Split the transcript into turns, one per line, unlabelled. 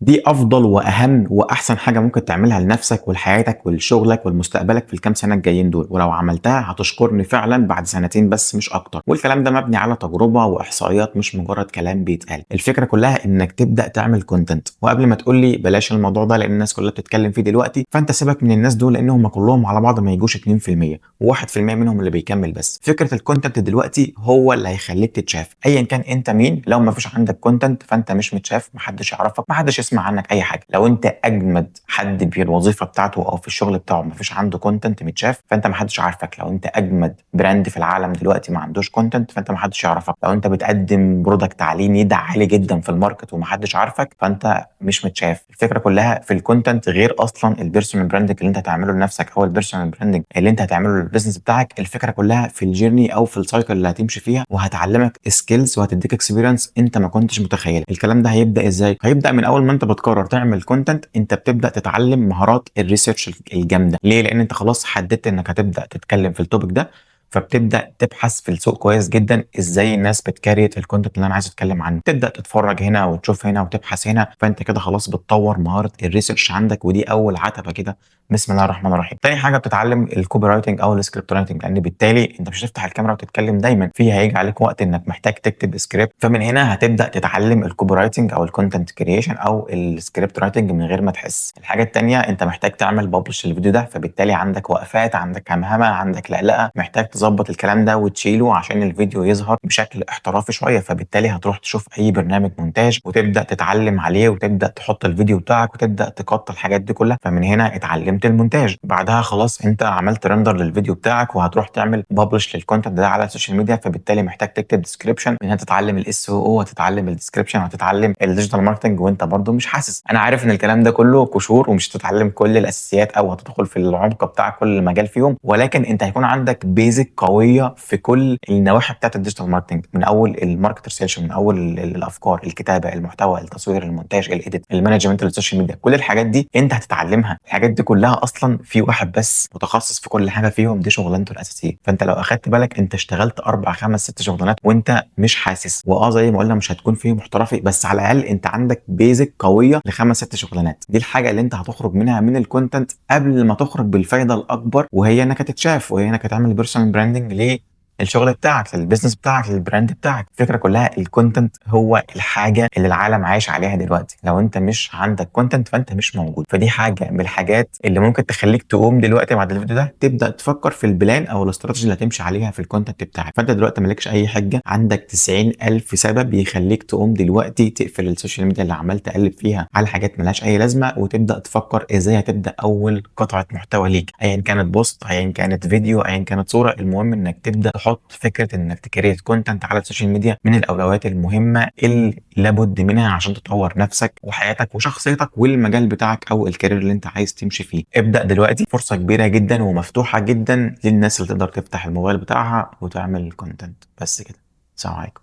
دي افضل واهم واحسن حاجه ممكن تعملها لنفسك ولحياتك ولشغلك ولمستقبلك في الكام سنه الجايين دول، ولو عملتها هتشكرني فعلا بعد سنتين بس مش اكتر. والكلام ده مبني على تجربه واحصائيات، مش مجرد كلام بيتقال. الفكره كلها انك تبدا تعمل كونتنت. وقبل ما تقول لي بلاش الموضوع ده لان الناس كلها بتتكلم فيه دلوقتي، فانت سيبك من الناس دول لانهم كلهم على بعض ما يجوش 2% و1% منهم اللي بيكمل. بس فكره الكونتنت دلوقتي هو اللي هيخليك تتشاف ايا كان انت مين. لو ما فيش عندك كونتنت فانت مش متشاف، محدش يعرفك، محدش يسمع عنك اي حاجه. لو انت اجمد حد في الوظيفه بتاعته او في الشغل بتاعه ما فيش عنده كونتنت متشاف، فانت محدش عارفك. لو انت اجمد براند في العالم دلوقتي ما عندوش كونتنت فانت محدش يعرفك. لو انت بتقدم برودكت عليه نيد عالي جدا في الماركت ومحدش عارفك فانت مش متشاف. الفكره كلها في الكونتنت، غير اصلا البيرسونال براندنج اللي انت هتعمله لنفسك او البيرسونال براندنج اللي انت هتعمله للبيزنس بتاعك. الفكره كلها في الجيرني او في السايكل اللي هتمشي فيها، وهتعلمك سكيلز وهتديك اكسبيرينس انت ما كنتش متخيل. الكلام ده هيبدا ازاي؟ هيبدا من اول ما انت بتقرر تعمل كونتنت، انت بتبدا تتعلم مهارات الريسيرش الجامده. ليه؟ لان انت خلاص حددت انك هتبدا تتكلم في التوبيك ده، فبتبدا تبحث في السوق كويس جدا ازاي الناس بتكريت الكونتنت اللي انا عايز اتكلم عنه. تبدا تتفرج هنا وتشوف هنا وتبحث هنا، فانت كده خلاص بتطور مهاره الريسيرش عندك، ودي اول عتبه كده. بسم الله الرحمن الرحيم. تاني حاجه بتتعلم الكوبي رايتنج او السكريبت رايتنج، لان بالتالي انت مش هتفتح الكاميرا وتتكلم دايما، في هيجي عليك وقت انك محتاج تكتب سكريبت. فمن هنا هتبدا تتعلم الكوبي رايتنج او الكونتنت كرييشن او السكريبت رايتنج من غير ما تحس. الحاجه الثانيه انت محتاج تعمل ببلش الفيديو ده، فبالتالي عندك وقفات، عندك همهمه، عندك لقلقه، محتاج تظبط الكلام ده وتشيله عشان الفيديو يظهر بشكل احترافي شويه. فبالتالي هتروح تشوف اي برنامج مونتاج وتبدا تتعلم عليه وتبدا تحط الفيديو بتاعك وتبدا تقط الحاجات دي كلها. فمن هنا اتعلمت المونتاج. بعدها خلاص انت عملت ريندر للفيديو بتاعك وهتروح تعمل ببلش للكونتنت ده على السوشيال ميديا، فبالتالي محتاج تكتب ديسكريبشن. من هنا تتعلم الاس او او، وهتتعلم الديسكريبشن، وهتتعلم الديجيتال ماركتنج وانت برضو مش حاسس. انا عارف ان الكلام ده كله قشور ومش هتتعلم كل الاساسيات او هتدخل في العمق بتاع كل مجال فيهم، ولكن انت هيكون عندك بيزك قويه في كل النواحي بتاعت الديجيتال ماركتنج، من اول الماركت ريسيرش، من اول الافكار، الكتابه، المحتوى، التصوير، المونتاج، الايديت، المانجمنت للسوشيال ميديا. كل الحاجات دي انت هتتعلمها. الحاجات دي كلها اصلا في واحد بس متخصص في كل حاجه فيهم، دي شغلانته الاساسيه. فانت لو اخدت بالك انت اشتغلت 4 5 6 شغلانات وانت مش حاسس. زي ما قلنا مش هتكون فيه محترفي، بس على الاقل انت عندك بيزك قويه لخمس ست شغلانات. دي الحاجه اللي انت هتخرج منها من الكونتنت قبل ما تخرج بالفايده الاكبر، وهي انك هتتشاف، وهي انك هتعمل بيرسونال براندنج الشغل بتاعك، للبيزنس بتاعك، للبراند بتاعك. الفكره كلها الكونتنت هو الحاجه اللي العالم عايش عليها دلوقتي. لو انت مش عندك كونتنت فانت مش موجود. فدي حاجه من الحاجات اللي ممكن تخليك تقوم دلوقتي بعد الفيديو ده تبدا تفكر في البلان او الاستراتيجي اللي هتمشي عليها في الكونتنت بتاعك. فانت دلوقتي مالكش اي حجه، عندك 90,000 سبب يخليك تقوم دلوقتي تقفل السوشيال ميديا اللي عمال تقلب فيها على حاجات ملهاش اي لازمه، وتبدا تفكر ازاي هتبدا اول قطعه محتوى ليك، ايا كانت بوست، ايا كانت فيديو، ايا كانت صوره. المهم انك تبدا تحط فكره انك تكريت كونتنت على السوشيال ميديا من الاولويات المهمه اللي لابد منها عشان تطور نفسك وحياتك وشخصيتك والمجال بتاعك او الكارير اللي انت عايز تمشي فيه. ابدا دلوقتي، فرصه كبيره جدا ومفتوحه جدا للناس اللي تقدر تفتح الموبايل بتاعها وتعمل كونتنت. بس كده، سلام عليكم.